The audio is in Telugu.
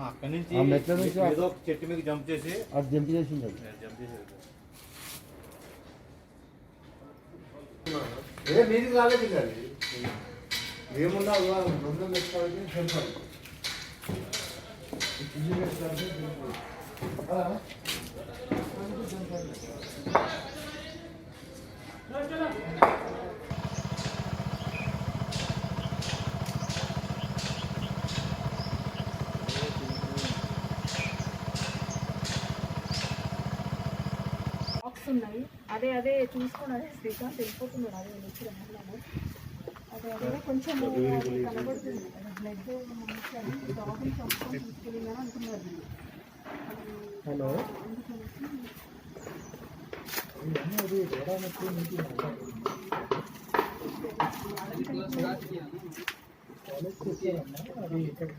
అక్కడి నుంచి మెట్ల నుంచి ఏదో ఒక చెట్టు మీద జంప్ చేసి అది జంప్ చేసింది. మీది కాలేదు అది ఏమున్నా రెండు మెచ్చుకోవాలని చెప్పాలి. ఉన్నాయి అదే అదే చూసుకొని అదే శ్రీకాంత్ వెళ్ళిపోతున్నాడు. అదే వెళ్ళిపోతున్నాడు. అదే అదే కొంచెం కనబడుతుంది బ్లడ్ డాక్టర్ తీసుకెళ్ళిందని అంటున్నారు. హలో అది